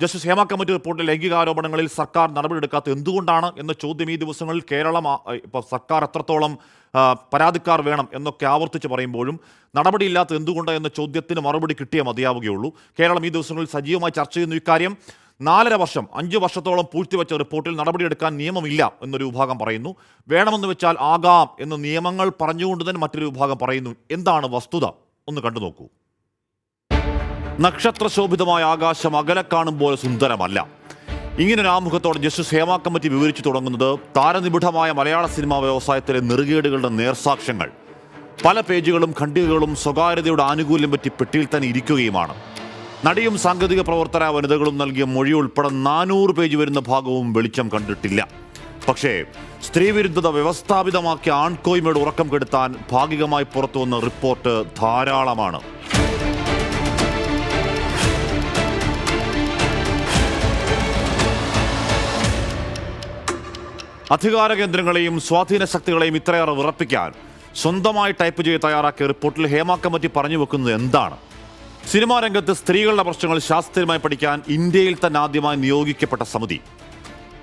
Justice Hema committee റിപ്പോർട്ടിലെ ലൈംഗികാരോപണങ്ങളിൽ സർക്കാർ നടപടിയെടുക്കാത്ത എന്തുകൊണ്ടാണ് എന്ന ചോദ്യം ഈ ദിവസങ്ങളിൽ കേരളം ഇപ്പോൾ സർക്കാർ എത്രത്തോളം പരാതിക്കാർ വേണം എന്നൊക്കെ ആവർത്തിച്ച് പറയുമ്പോഴും നടപടിയില്ലാത്ത എന്തുകൊണ്ട് എന്ന ചോദ്യത്തിന് മറുപടി കിട്ടിയേ മതിയാവുകയുള്ളൂ. കേരളം ഈ ദിവസങ്ങളിൽ സജീവമായി ചർച്ച ചെയ്യുന്ന ഇക്കാര്യം 4.5 വർഷം 5 വർഷത്തോളം പൂഴ്ത്തിവെച്ച റിപ്പോർട്ടിൽ നടപടിയെടുക്കാൻ നിയമമില്ല എന്നൊരു വിഭാഗം പറയുന്നു. വേണമെന്ന് വെച്ചാൽ ആകാം എന്ന് നിയമങ്ങൾ പറഞ്ഞുകൊണ്ട് തന്നെ മറ്റൊരു വിഭാഗം പറയുന്നു. എന്താണ് വസ്തുത? ഒന്ന് കണ്ടു നോക്കൂ. നക്ഷത്രശോഭിതമായ ആകാശം അകലെ കാണുമ്പോൾ സുന്ദരമല്ല. ഇങ്ങനൊരു ആമുഖത്തോടെ ജസ്റ്റിസ് ഹേമ കമ്മിറ്റി വിവരിച്ചു തുടങ്ങുന്നത് താരനിബിഡമായ മലയാള സിനിമാ വ്യവസായത്തിലെ നെറുകേടുകളുടെ നേർസാക്ഷ്യങ്ങൾ. പല പേജുകളും ഖണ്ഡികകളും സ്വകാര്യതയുടെ ആനുകൂല്യം പറ്റി പെട്ടിയിൽ തന്നെ ഇരിക്കുകയുമാണ്. നടിയും സാങ്കേതിക പ്രവർത്തന വനിതകളും നൽകിയ മൊഴി ഉൾപ്പെടെ 400 പേജ് വരുന്ന ഭാഗവും വെളിച്ചം കണ്ടിട്ടില്ല. പക്ഷേ സ്ത്രീവിരുദ്ധത വ്യവസ്ഥാപിതമാക്കിയ ആൺകോയ്മയുടെ ഉറക്കം കെടുത്താൻ ഭാഗികമായി പുറത്തുവന്ന റിപ്പോർട്ട് ധാരാളമാണ്. അധികാര കേന്ദ്രങ്ങളെയും സ്വാധീന ശക്തികളെയും ഇത്രയേറെ വിറപ്പിക്കാൻ സ്വന്തമായി ടൈപ്പ് ചെയ്ത് തയ്യാറാക്കിയ റിപ്പോർട്ടിൽ ഹേമ കമ്മിറ്റി പറഞ്ഞു വെക്കുന്നത് എന്താണ്? സിനിമാ രംഗത്ത് സ്ത്രീകളുടെ പ്രശ്നങ്ങൾ ശാസ്ത്രീയമായി പഠിക്കാൻ ഇന്ത്യയിൽ തന്നെ ആദ്യമായി നിയോഗിക്കപ്പെട്ട സമിതി.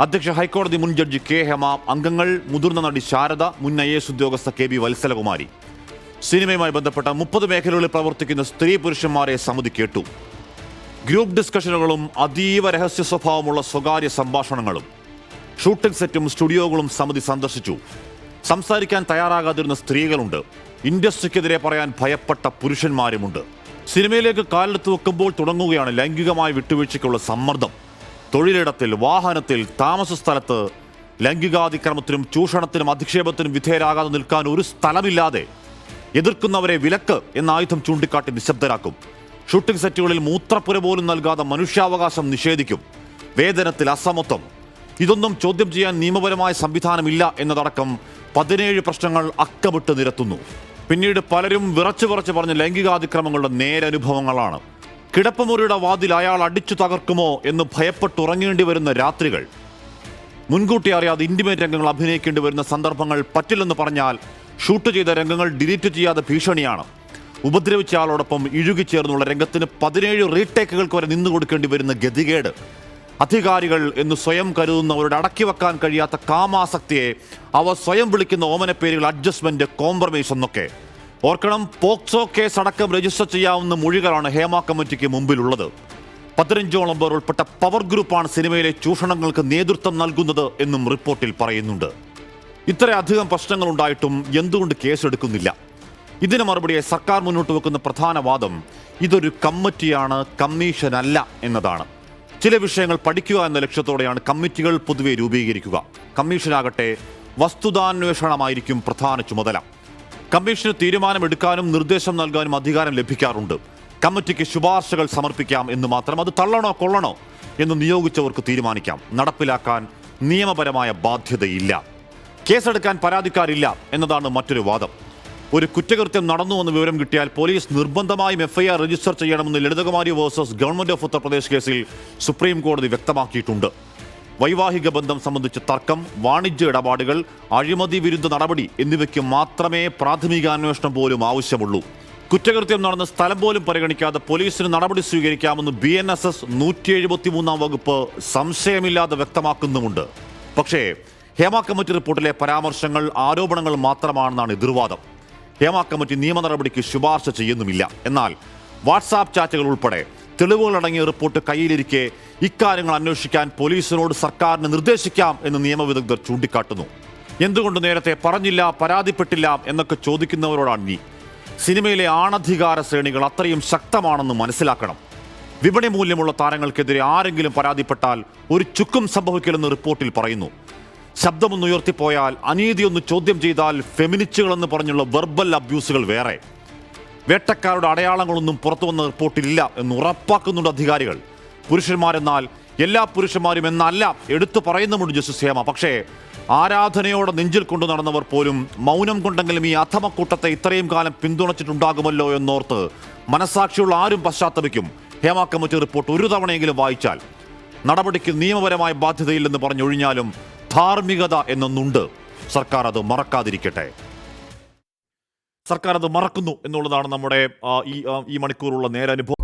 അധ്യക്ഷ ഹൈക്കോടതി മുൻ ജഡ്ജി കെ ഹേമ, അംഗങ്ങൾ മുതിർന്ന നടി ശാരദ, മുൻ IAS ഉദ്യോഗസ്ഥ KB വത്സലകുമാരി. സിനിമയുമായി ബന്ധപ്പെട്ട 30 മേഖലകളിൽ പ്രവർത്തിക്കുന്ന സ്ത്രീ പുരുഷന്മാരെ സമിതി കേട്ടു. ഗ്രൂപ്പ് ഡിസ്കഷനുകളും അതീവ രഹസ്യ സ്വഭാവമുള്ള സ്വകാര്യ സംഭാഷണങ്ങളും ഷൂട്ടിംഗ് സെറ്റും സ്റ്റുഡിയോകളും സമിതി സന്ദർശിച്ചു. സംസാരിക്കാൻ തയ്യാറാകാതിരുന്ന സ്ത്രീകളുണ്ട്. ഇൻഡസ്ട്രിക്കെതിരെ പറയാൻ ഭയപ്പെട്ട പുരുഷന്മാരുമുണ്ട്. സിനിമയിലേക്ക് കാലെടുത്ത് വെക്കുമ്പോൾ തുടങ്ങുകയാണ് ലൈംഗികമായ വിട്ടുവീഴ്ചയ്ക്കുള്ള സമ്മർദ്ദം. തൊഴിലിടത്തിൽ, വാഹനത്തിൽ, താമസ സ്ഥലത്ത് ലൈംഗികാതിക്രമത്തിനും ചൂഷണത്തിനും അധിക്ഷേപത്തിനും വിധേയരാകാതെ നിൽക്കാൻ ഒരു സ്ഥലമില്ലാതെ എതിർക്കുന്നവരെ വിലക്ക് എന്ന ആയുധം ചൂണ്ടിക്കാട്ടി നിശബ്ദരാക്കും. ഷൂട്ടിംഗ് സെറ്റുകളിൽ മൂത്രപ്പുര പോലും നൽകാതെ മനുഷ്യാവകാശം നിഷേധിക്കും. വേതനത്തിൽ അസമത്വം. ഇതൊന്നും ചോദ്യം ചെയ്യാൻ നിയമപരമായ സംവിധാനമില്ല എന്നതടക്കം 17 പ്രശ്നങ്ങൾ അക്കമിട്ട് നിരത്തുന്നു. പിന്നീട് പലരും വിറച്ചു പറഞ്ഞ ലൈംഗികാതിക്രമങ്ങളുടെ നേരനുഭവങ്ങളാണ്. കിടപ്പുമുറിയുടെ വാതിൽ അയാൾ അടിച്ചു തകർക്കുമോ എന്ന് ഭയപ്പെട്ടുറങ്ങേണ്ടി വരുന്ന രാത്രികൾ, മുൻകൂട്ടി അറിയാതെ ഇന്റിമേറ്റ് രംഗങ്ങൾ അഭിനയിക്കേണ്ടി വരുന്ന സന്ദർഭങ്ങൾ, പറ്റില്ലെന്ന് പറഞ്ഞാൽ ഷൂട്ട് ചെയ്ത രംഗങ്ങൾ ഡിലീറ്റ് ചെയ്യാതെ ഭീഷണിയാണ്. ഉപദ്രവിച്ച ആളോടൊപ്പം ഇഴുകിച്ചേർന്നുള്ള രംഗത്തിന് 17 റീടേക്കുകൾക്ക് വരെ നിന്നു കൊടുക്കേണ്ടി വരുന്ന ഗതികേട്, അധികാരികൾ എന്ന് സ്വയം കരുതുന്നവരുടെ അടക്കി വെക്കാൻ കഴിയാത്ത കാമാസക്തിയെ അവർ സ്വയം വിളിക്കുന്ന ഓമനപ്പേരുകൾ അഡ്ജസ്റ്റ്മെന്റ്, കോംപ്രമൈസ് എന്നൊക്കെ. ഓർക്കണം, പോക്സോ കേസ് അടക്കം രജിസ്റ്റർ ചെയ്യാവുന്ന മൊഴികളാണ് ഹേമ കമ്മിറ്റിക്ക് മുമ്പിലുള്ളത്. 15ഓളം പേർ ഉൾപ്പെട്ട പവർ ഗ്രൂപ്പാണ് സിനിമയിലെ ചൂഷണങ്ങൾക്ക് നേതൃത്വം നൽകുന്നത് എന്നും റിപ്പോർട്ടിൽ പറയുന്നുണ്ട്. ഇത്രയധികം പ്രശ്നങ്ങൾ ഉണ്ടായിട്ടും എന്തുകൊണ്ട് കേസെടുക്കുന്നില്ല? ഇതിന് മറുപടിയായി സർക്കാർ മുന്നോട്ട് വെക്കുന്ന പ്രധാന വാദം ഇതൊരു കമ്മിറ്റിയാണ്, കമ്മീഷനല്ല എന്നതാണ്. ചില വിഷയങ്ങൾ പഠിക്കുക എന്ന ലക്ഷ്യത്തോടെയാണ് കമ്മിറ്റികൾ പൊതുവെ രൂപീകരിക്കുക. കമ്മീഷനാകട്ടെ വസ്തുതാന്വേഷണമായിരിക്കും പ്രധാന ചുമതല. കമ്മീഷന് തീരുമാനമെടുക്കാനും നിർദ്ദേശം നൽകാനും അധികാരം ലഭിക്കാറുണ്ട്. കമ്മിറ്റിക്ക് ശുപാർശകൾ സമർപ്പിക്കാം എന്ന് മാത്രം. അത് തള്ളണോ കൊള്ളണോ എന്ന് നിയോഗിച്ചവർക്ക് തീരുമാനിക്കാം. നടപ്പിലാക്കാൻ നിയമപരമായ ബാധ്യതയില്ല. കേസെടുക്കാൻ പരാതിക്കാരില്ല എന്നതാണ് മറ്റൊരു വാദം. ഒരു കുറ്റകൃത്യം നടന്നുവെന്ന് വിവരം കിട്ടിയാൽ പോലീസ് നിർബന്ധമായും FIR രജിസ്റ്റർ ചെയ്യണമെന്ന് Lalithakumari versus government of Uttar Pradesh കേസിൽ സുപ്രീം കോടതി വ്യക്തമാക്കിയിട്ടുണ്ട്. വൈവാഹിക ബന്ധം സംബന്ധിച്ച തർക്കം, വാണിജ്യ ഇടപാടുകൾ, അഴിമതി വിരുദ്ധ നടപടി എന്നിവയ്ക്ക് മാത്രമേ പ്രാഥമിക അന്വേഷണം പോലും ആവശ്യമുള്ളൂ. കുറ്റകൃത്യം നടന്ന സ്ഥലം പോലും പരിഗണിക്കാതെ പോലീസിന് നടപടി സ്വീകരിക്കാമെന്ന് BNSS 173 വകുപ്പ് സംശയമില്ലാതെ വ്യക്തമാക്കുന്നുമുണ്ട്. പക്ഷേ ഹേമ കമ്മിറ്റി റിപ്പോർട്ടിലെ പരാമർശങ്ങൾ ആരോപണങ്ങൾ മാത്രമാണെന്നാണ് എതിർവാദം. ഹേമ കമ്മിറ്റി നിയമ നടപടിക്ക് ശുപാർശ ചെയ്യുന്നുമില്ല. എന്നാൽ വാട്സാപ്പ് ചാറ്റുകൾ ഉൾപ്പെടെ തെളിവുകളടങ്ങിയ റിപ്പോർട്ട് കയ്യിലിരിക്കെ ഇക്കാര്യങ്ങൾ അന്വേഷിക്കാൻ പോലീസിനോട് സർക്കാരിന് നിർദ്ദേശിക്കാം എന്ന് നിയമവിദഗ്ധർ ചൂണ്ടിക്കാട്ടുന്നു. എന്തുകൊണ്ട് നേരത്തെ പറഞ്ഞില്ല, പരാതിപ്പെട്ടില്ല എന്നൊക്കെ ചോദിക്കുന്നവരോടാണ് നീ. സിനിമയിലെ ആണധികാര ശ്രേണികൾ അത്രയും ശക്തമാണെന്ന് മനസ്സിലാക്കണം. വിപണി മൂല്യമുള്ള താരങ്ങൾക്കെതിരെ ആരെങ്കിലും പരാതിപ്പെട്ടാൽ ഒരു ചുക്കും സംഭവിക്കില്ലെന്ന് റിപ്പോർട്ടിൽ പറയുന്നു. ശബ്ദമൊന്ന് ഉയർത്തിപ്പോയാൽ, അനീതിയൊന്ന് ചോദ്യം ചെയ്താൽ ഫെമിനിസ്റ്റുകളെന്ന് പറഞ്ഞുള്ള വെർബൽ അബ്യൂസുകൾ വേറെ. വേട്ടക്കാരുടെ അടയാളങ്ങളൊന്നും പുറത്തു വന്ന റിപ്പോർട്ടിലില്ല എന്ന് ഉറപ്പാക്കുന്നുണ്ട് അധികാരികൾ. പുരുഷന്മാരെന്നാൽ എല്ലാ പുരുഷന്മാരും എന്നല്ല എടുത്തു പറയുന്നുമുണ്ട് ജസ്റ്റിസ് ഹേമ. പക്ഷേ ആരാധനയോടെ നെഞ്ചിൽ കൊണ്ടു നടന്നവർ പോലും മൗനം കൊണ്ടെങ്കിലും ഈ അധമക്കൂട്ടത്തെ ഇത്രയും കാലം പിന്തുണച്ചിട്ടുണ്ടാകുമല്ലോ എന്നോർത്ത് മനസാക്ഷിയുള്ള ആരും പശ്ചാത്തപിക്കും. ഹേമ കമ്മിറ്റി റിപ്പോർട്ട് ഒരു തവണയെങ്കിലും വായിച്ചാൽ. നടപടിക്ക് നിയമപരമായ ബാധ്യതയില്ലെന്ന് പറഞ്ഞൊഴിഞ്ഞാലും ധാർമ്മികത എന്നൊന്നുണ്ട്. സർക്കാർ അത് മറക്കാതിരിക്കട്ടെ. സർക്കാർ അത് മറക്കുന്നു എന്നുള്ളതാണ് നമ്മുടെ ഈ മണിക്കൂറുള്ള നേരനുഭവം.